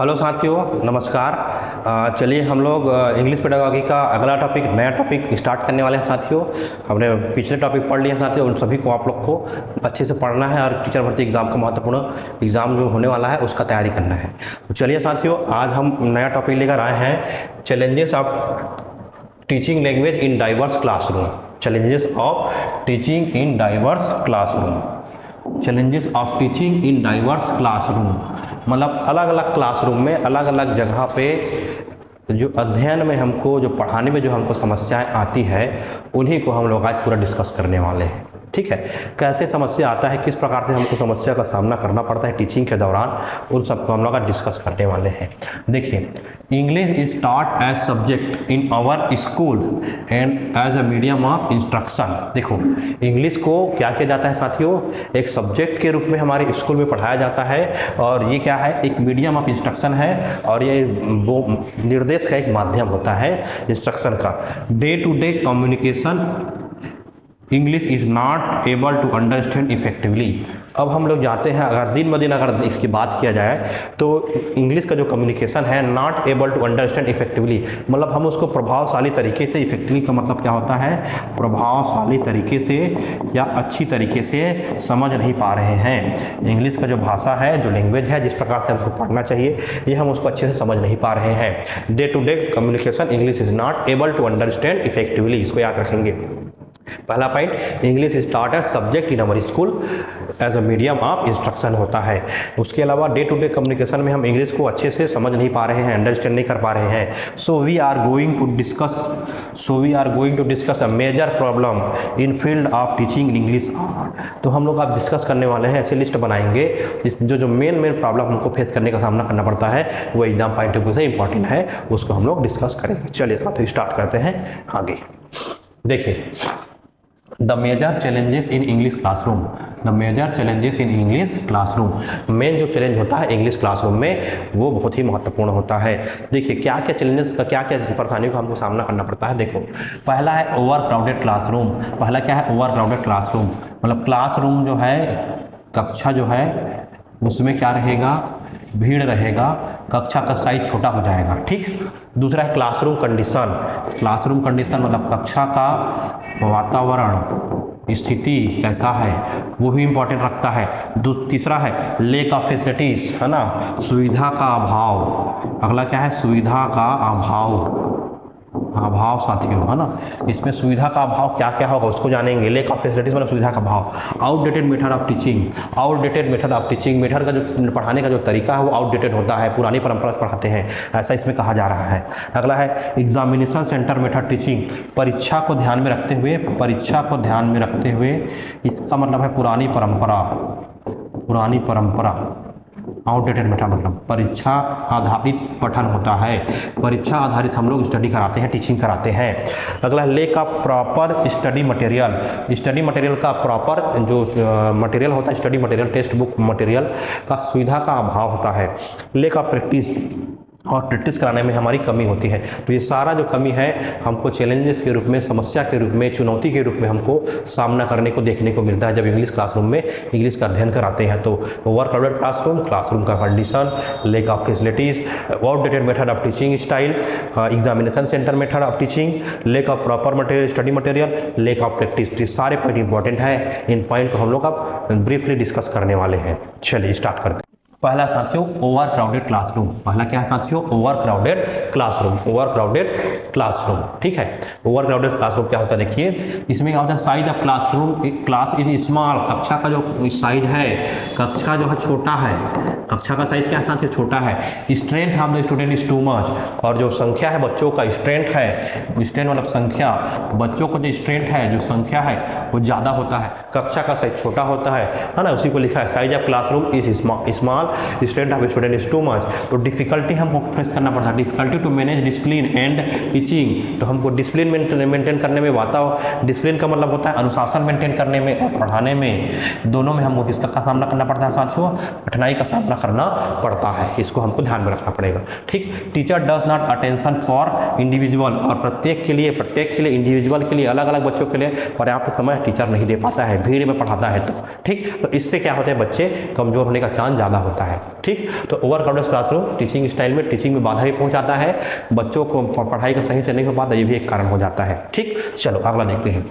Hello साथियों, नमस्कार। चलिए हम लोग इंग्लिश पेडागॉजी का अगला टॉपिक, नया टॉपिक स्टार्ट करने वाले हैं साथियों। हमने पिछले टॉपिक पढ़ लिए साथियों, उन सभी को आप लोग को अच्छे से पढ़ना है और टीचर भर्ती एग्ज़ाम का महत्वपूर्ण एग्ज़ाम जो होने वाला है उसका तैयारी करना है। तो चलिए साथियों, आज हम नया टॉपिक लेकर आए हैं, challenges of teaching language in diverse classroom. Challenges of teaching in diverse classroom. Challenges of teaching in diverse classroom मतलब अलग अलग क्लासरूम में, अलग अलग जगह पे जो अध्ययन में हमको, जो पढ़ाने में जो हमको समस्याएं आती है, उन्हीं को हम लोग आज पूरा डिस्कस करने वाले हैं। ठीक है, कैसे समस्या आता है, किस प्रकार से हमको समस्या का सामना करना पड़ता है टीचिंग के दौरान, उन सबको हम लोग आज डिस्कस करने वाले हैं। देखिए, English is taught as subject in our school and as a medium of instruction. देखो, इंग्लिश को क्या किया जाता है साथियों, एक सब्जेक्ट के रूप में हमारे स्कूल में पढ़ाया जाता है, और ये क्या है, एक मीडियम ऑफ इंस्ट्रक्शन है, और ये वो निर्देश का एक माध्यम होता है इंस्ट्रक्शन का। Day to day communication English is not able to understand effectively. अब हम लोग जाते हैं, अगर दिन ब दिन अगर इसकी बात किया जाए तो इंग्लिश का जो कम्युनिकेशन है, not able to understand effectively, मतलब हम उसको प्रभावशाली तरीके से, इफेक्टिवली का मतलब क्या होता है, प्रभावशाली तरीके से या अच्छी तरीके से समझ नहीं पा रहे हैं। इंग्लिश का जो भाषा है, जो लैंग्वेज है, जिस प्रकार से हमको पढ़ना चाहिए, ये हम उसको अच्छे से समझ नहीं पा रहे हैं। Day to day communication English is not able to understand effectively, इसको याद रखेंगे। पहला point, English start as subject in our school as a medium of instruction होता है। उसके अलावा डे टू डे कम्युनिकेशन में हम इंग्लिश को अच्छे से समझ नहीं पा रहे हैं, अंडरस्टैंड नहीं कर पा रहे हैं। So we are going to discuss a major problem in field of teaching in English. तो हम लोग आप डिस्कस करने वाले हैं, ऐसे लिस्ट बनाएंगे जो मेन प्रॉब्लम हमको फेस करने का सामना करना पड़ता है, वो एग्जाम पॉइंट ऑफ व्यू से इंपॉर्टेंट है, उसको हम लोग डिस्कस करेंगे। चलिए साथ स्टार्ट करते हैं आगे। देखिए, the major challenges in English classroom. The major challenges in English classroom, main जो चैलेंज होता है इंग्लिश क्लासरूम में, वो बहुत ही महत्वपूर्ण होता है। देखिए, क्या क्या चैलेंजेस का, क्या क्या परेशानियों का हमको सामना करना पड़ता है। देखो, पहला है ओवर क्राउडेड क्लासरूम। पहला क्या है, ओवर क्राउडेड क्लासरूम, मतलब क्लासरूम जो है, कक्षा जो है, उसमें क्या रहेगा, भीड़ रहेगा, कक्षा का साइज छोटा हो जाएगा। ठीक। दूसरा है क्लासरूम कंडीशन। क्लासरूम कंडीशन मतलब कक्षा का वातावरण, स्थिति कैसा है, वो भी इम्पोर्टेंट रखता है। तीसरा है लेक ऑफ फैसिलिटीज, है ना, सुविधा का अभाव। अगला क्या है, सुविधा का अभाव साथियों, है ना। इसमें सुविधा का अभाव क्या क्या होगा उसको जानेंगे। लेक ऑफ फैसिलिटीज मतलब सुविधा का अभाव। Outdated method of teaching. Outdated method of teaching, method का जो पढ़ाने का जो तरीका है वो आउटडेटेड होता है, पुरानी परंपरा से पढ़ाते हैं, ऐसा इसमें कहा जा रहा है। अगला है एग्जामिनेशन सेंटर मेथड टीचिंग। परीक्षा को ध्यान में रखते हुए, इसका मतलब है पुरानी परंपरा। आउटडेटेड मेथड मतलब परीक्षा आधारित पठन होता है, परीक्षा आधारित हम लोग स्टडी कराते हैं, टीचिंग कराते हैं। अगला lake of proper study material. Study material का प्रॉपर जो मटेरियल होता है, study material, text book material का सुविधा का अभाव होता है। लेक ऑफ प्रैक्टिस, और प्रैक्टिस कराने में हमारी कमी होती है। तो ये सारा जो कमी है हमको चैलेंजेस के रूप में, समस्या के रूप में, चुनौती के रूप में हमको सामना करने को, देखने को मिलता है जब इंग्लिश क्लासरूम में इंग्लिश का अध्ययन कराते हैं। तो ओवर क्राउडेड क्लासरूम, क्लासरूम का condition, lake of facilities, outdated method of teaching style, examination centre method of teaching, lake of proper material, study material, lake of practice. ये सारे पॉइंट इंपॉर्टेंट है, इन पॉइंट को हम लोग अब ब्रीफली डिस्कस करने वाले हैं। चलिए स्टार्ट करते हैं। पहला साथियों ओवर क्राउडेड क्लासरूम। पहला क्या है साथियों, ओवर क्राउडेड क्लासरूम। ठीक है, ओवर क्राउडेड क्लासरूम क्या होता है, देखिए इसमें क्या होता है, size of classroom, class is small, कक्षा का जो साइज है, कक्षा जो है छोटा है, कक्षा का साइज क्या है साथियों, छोटा है। Strength of the student is too much, और जो संख्या है बच्चों का, स्ट्रेंथ है, स्ट्रेंथ मतलब संख्या, बच्चों को जो स्ट्रेंथ है, जो संख्या है वो ज़्यादा होता है, कक्षा का साइज छोटा होता है ना। उसी को लिखा है, size of classroom is small, student of student is too much. तो डिफिकल्टी हमको फेस करना पड़ता है, difficulty to manage discipline and teaching. तो हमको डिसिप्लिन मेंटेन करने में, डिसिप्लिन का मतलब होता है अनुशासन मेंटेन करने में और पढ़ाने में, दोनों में हमको किसका सामना करना पड़ता है साथियों, कठिनाई का सामना करना पड़ता है। इसको हमको ध्यान में रखना पड़ेगा। ठीक। Teacher does not attention for individual, और प्रत्येक के लिए इंडिविजुअल के लिए, अलग अलग बच्चों के लिए पर्याप्त समय टीचर नहीं दे पाता है, भीड़ में पढ़ाता है। तो ठीक, तो इससे क्या होता है, बच्चे कमजोर होने का चांस ज़्यादा होता जाता है। ठीक, तो over crowded classroom teaching style में टीचिंग में बाधा भी पहुंचाता है, बच्चों को पढ़ाई का सही से नहीं हो पाता, ये भी एक कारण हो जाता है। ठीक, चलो अगला देखते हैं।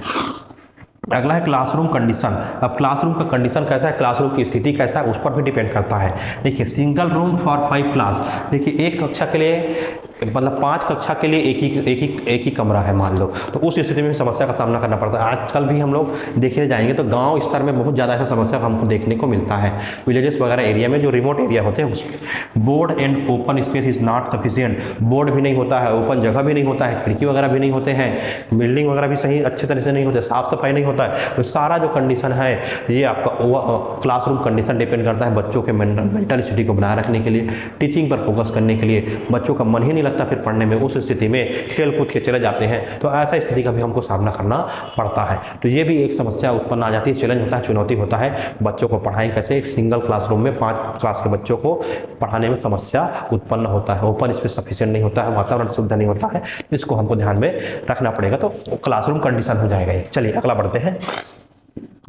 अगला है क्लासरूम कंडीशन। अब क्लासरूम का कंडीशन कैसा है, क्लासरूम की स्थिति कैसा है, उस पर भी डिपेंड करता है। देखिए, सिंगल रूम फॉर 5 क्लास। देखिए, एक कक्षा के लिए मतलब 5 कक्षा के लिए एक ही कमरा है मान लो, तो उस स्थिति में समस्या का सामना करना पड़ता है। आजकल भी हम लोग देखने जाएंगे तो गांव स्तर में बहुत ज़्यादा ऐसा समस्या हमको देखने को मिलता है। विलेजेस वगैरह एरिया में जो रिमोट एरिया होते हैं उसमें board and open space is not sufficient. Board भी नहीं होता है, ओपन जगह भी नहीं होता है, खिड़की वगैरह भी नहीं होते हैं, बिल्डिंग वगैरह भी सही अच्छे तरह से नहीं होते, साफ सफाई नहीं होता है। तो सारा जो कंडीशन है ये आपका क्लासरूम कंडीशन डिपेंड करता है बच्चों के मेंटल स्थिति को बनाए रखने के लिए, टीचिंग पर फोकस करने के लिए। बच्चों का मन ही नहीं लगता फिर पढ़ने में, उस स्थिति में खेल कूद के चले जाते हैं, तो ऐसा स्थिति का भी हमको सामना करना पड़ता है। तो ये भी एक समस्या उत्पन्न आ जाती है, चैलेंज होता है, चुनौती होता है। बच्चों को पढ़ाएं कैसे, एक सिंगल क्लासरूम में 5 क्लास के बच्चों को पढ़ाने में समस्या उत्पन्न होता है, ओपन स्पेस सफिशिएंट नहीं होता है, वातावरण शुद्ध नहीं होता है, इसको हमको ध्यान में रखना पड़ेगा। तो क्लासरूम कंडीशन हो जाएगा ये। चलिए अगला बढ़ते हैं।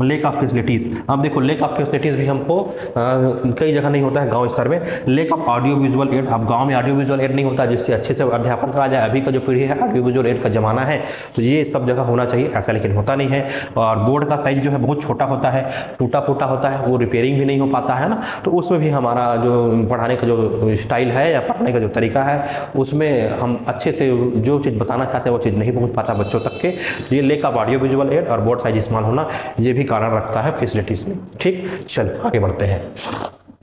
Lake of facilities. अब देखो, लेक ऑफ फैसिलिटीज़ भी हमको कई जगह नहीं होता है गांव स्तर में। Lake of audio visual add. अब गांव में ऑडियो विजुअल एड नहीं होता जिससे अच्छे से अध्यापन करा जाए। अभी का जो पीढ़ी है ऑडियो विजुअल एड का ज़माना है, तो ये सब जगह होना चाहिए, ऐसा लेकिन होता नहीं है। और बोर्ड का साइज जो है बहुत छोटा होता है, टूटा फूटा होता है, वो रिपेयरिंग भी नहीं हो पाता है ना, तो उसमें भी हमारा जो पढ़ाने का जो स्टाइल है या पढ़ाने का जो तरीका है उसमें हम अच्छे से जो चीज़ बताना चाहते हैं वो चीज़ नहीं पहुँच पाता बच्चों तक के। ये lake of audio visual add और बोर्ड साइज इस्तेमाल होना, ये भी कारण रखता है फैसिलिटीज में। ठीक, चलो आगे बढ़ते हैं।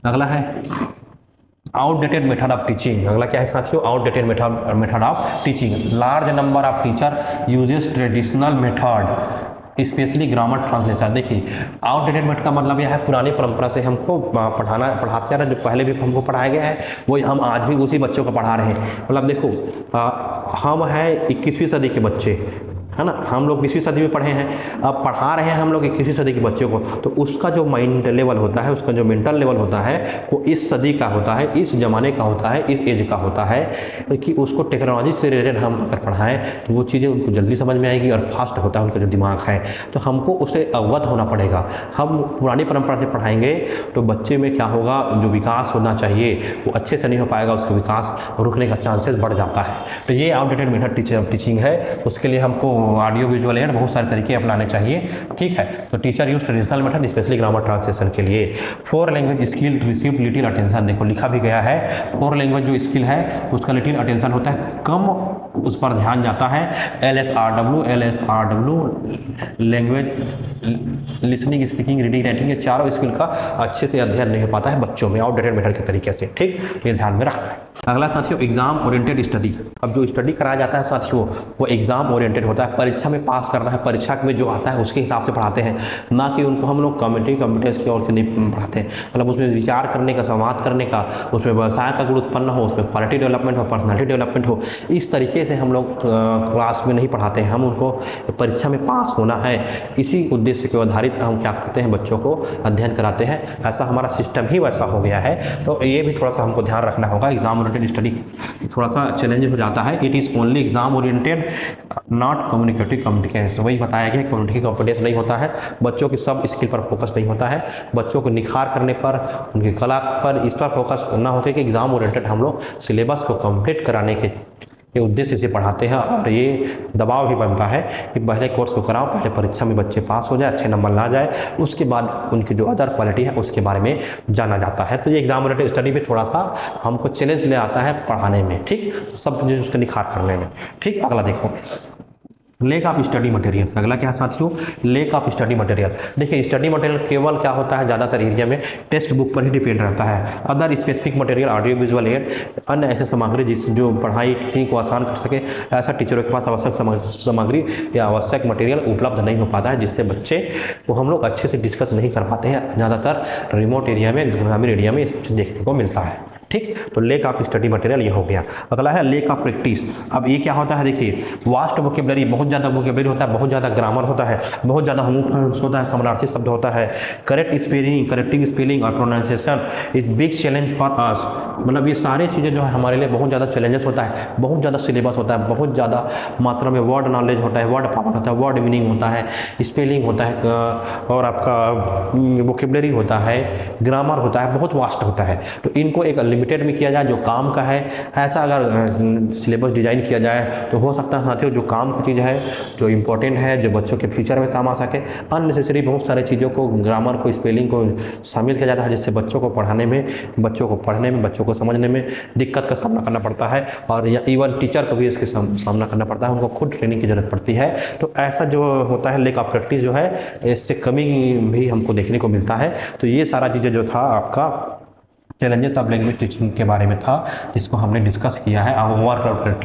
अगला है आउटडेटेड मेथड ऑफ टीचिंग। अगला क्या है साथियों, outdated method of teaching. Large number of teacher uses traditional method specially grammar translation. देखिए, आउटडेटेड मेथड का मतलब यह है पुरानी परंपरा से हमको पढ़ाते आ रहे, जो पहले भी हमको पढ़ाया गया है वो हम आज भी उसी बच्चों को पढ़ा रहे हैं। मतलब देखो, हम हैं 21वीं सदी के बच्चे, है ना, हम लोग 20वीं सदी में पढ़े हैं, अब पढ़ा रहे हैं हम लोग 21वीं सदी के बच्चों को, तो उसका जो माइंड लेवल होता है, उसका जो मेंटल लेवल होता है वो इस सदी का होता है, इस ज़माने का होता है, इस एज का होता है, कि उसको टेक्नोलॉजी से रिलेटेड हम अगर पढ़ाएं तो वो चीज़ें उनको जल्दी समझ में आएगी और फास्ट होता है उनका जो दिमाग है। तो हमको उसे अवगत होना पड़ेगा। हम पुरानी परंपरा से पढ़ाएंगे तो बच्चे में क्या होगा, जो विकास होना चाहिए वो अच्छे से नहीं हो पाएगा, उसका विकास रुकने का चांसेस बढ़ जाता है। तो ये आउटडेटेड मेथड टीचिंग है, उसके लिए हमको ऑडियो विजुअल एड बहुत सारे तरीके अपनाने चाहिए। ठीक है, तो teacher use traditional method specially grammar translation के लिए। 4 language skill receive little attention. देखो लिखा भी गया है, 4 लैंग्वेज जो स्किल है उसका लिटिल अटेंशन होता है, कम उस पर ध्यान जाता है। LSRW language listening speaking reading writing, ये चारों स्किल का अच्छे से अध्ययन नहीं हो पाता है बच्चों में आउटडेटेड मेथड के तरीके से। ठीक, ये ध्यान में रखना है। अगला साथियों, एग्जाम ओरिएंटेड स्टडी। अब जो स्टडी कराया जाता है साथियों वो एग्जाम ओरिएंटेड होता है, परीक्षा में पास करना है, परीक्षा में जो आता है उसके हिसाब से पढ़ाते हैं, ना कि उनको हम लोग कॉम्पिटेंस की ओर से नहीं पढ़ाते हैं। मतलब उसमें विचार करने का, संवाद करने का, उसमें व्यवसाय का गुण उत्पन्न हो, उसमें क्वालिटी डेवलपमेंट हो, पर्सनैलिटी डेवलपमेंट हो, इस तरीके से हम लोग क्लास में नहीं पढ़ाते हैं। हम उनको परीक्षा में पास होना है, इसी उद्देश्य के आधारित हम क्या करते हैं, बच्चों को अध्ययन कराते हैं। ऐसा हमारा सिस्टम ही वैसा हो गया है, तो ये भी थोड़ा सा हमको ध्यान रखना होगा। एग्जाम ओरिएंटेड स्टडी थोड़ा सा चैलेंजिंग हो जाता है। It is only exam oriented not communicative competence. वही बताया गया, कम्युनिकेटिव कॉम्पिटेंस नहीं होता है, बच्चों की सब स्किल पर फोकस नहीं होता है, बच्चों को निखार करने पर, उनकी कला पर, इस पर फोकस ना होकर कि एग्जाम ओरिएंटेड हम लोग सिलेबस को कंप्लीट कराने के उद्देश्य से पढ़ाते हैं। और ये दबाव भी बनता है कि पहले कोर्स को कराओ, पहले परीक्षा में बच्चे पास हो जाए, अच्छे नंबर ला जाए, उसके बाद उनकी जो अदर क्वालिटी है उसके बारे में जाना जाता है। तो ये एग्जाम ओरिएंटेड स्टडी भी थोड़ा सा हमको चैलेंज ले आता है पढ़ाने में। ठीक, सब चीज़ उसका निखार करने में। ठीक, अगला देखो, लेक ऑफ स्टडी मटेरियल्स। अगला क्या है साथियों, लेक ऑफ स्टडी मटेरियल। देखिए, स्टडी मटेरियल केवल क्या होता है, ज़्यादातर एरिया में टेक्स्ट बुक पर ही डिपेंड रहता है। Other specific material, audio visual add, अन्य ऐसे सामग्री जिस जो पढ़ाई टीचिंग को आसान कर सके, ऐसा टीचरों के पास आवश्यक सामग्री या आवश्यक मटेरियल उपलब्ध नहीं हो पाता है, जिससे बच्चे को हम लोग अच्छे से डिस्कस नहीं कर पाते हैं। ज़्यादातर रिमोट एरिया में, ग्रामीण एरिया में देखने को मिलता है। ठीक। तो लेक ऑफ स्टडी मटेरियल ये हो गया। अगला है लेक ऑफ प्रैक्टिस। अब ये क्या होता है, देखिए वास्ट वोकेबलरी, बहुत ज़्यादा वोकेबलरी होता है, बहुत ज़्यादा ग्रामर होता है, बहुत ज़्यादा होमोफोन्स होता है, समानार्थी शब्द होता है, करेक्ट स्पेलिंग, करेक्टिंग स्पेलिंग और pronunciation is big challenge for us. मतलब ये सारी चीज़ें जो है हमारे लिए बहुत ज़्यादा चैलेंजेस होता है, बहुत ज़्यादा सिलेबस होता है, बहुत ज़्यादा मात्रा में वर्ड नॉलेज होता है, वर्ड पावर होता है, वर्ड मीनिंग होता है, स्पेलिंग होता है और आपका वोकेबलरी होता है, ग्रामर होता है, बहुत वास्ट होता है। तो इनको एक लिमिटेड में किया जाए जो काम का है, ऐसा अगर सिलेबस डिज़ाइन किया जाए तो हो सकता है साथियों जो काम की चीज़ है, जो इम्पोर्टेंट है, जो बच्चों के फ्यूचर में काम आ सके, अननेसेसरी बहुत सारी चीज़ों को, ग्रामर को, स्पेलिंग को शामिल किया जाता है, जिससे बच्चों को पढ़ाने में, बच्चों को पढ़ने में, बच्चों को समझने में दिक्कत का सामना करना पड़ता है और इवन टीचर को भी इसके सामना करना पड़ता है, उनको खुद ट्रेनिंग की जरूरत पड़ती है। तो ऐसा जो होता है लेक ऑफ प्रैक्टिस जो है, इससे कमी भी हमको देखने को मिलता है। तो ये सारा चीज़ें जो था आपका चैलेंजेस ऑफ लैंग्वेज टीचिंग के बारे में था, जिसको हमने डिस्कस किया है। Work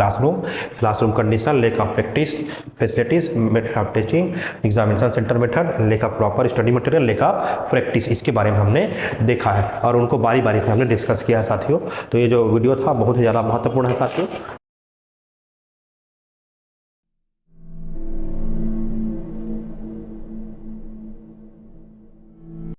classroom condition, lake of practice facilities, method of teaching, examination centre method, lake of proper study material, lake of practice, इसके बारे में हमने देखा है और उनको बारी बारी से हमने डिस्कस किया है साथियों। तो ये जो वीडियो था बहुत ही ज़्यादा महत्वपूर्ण है साथियों।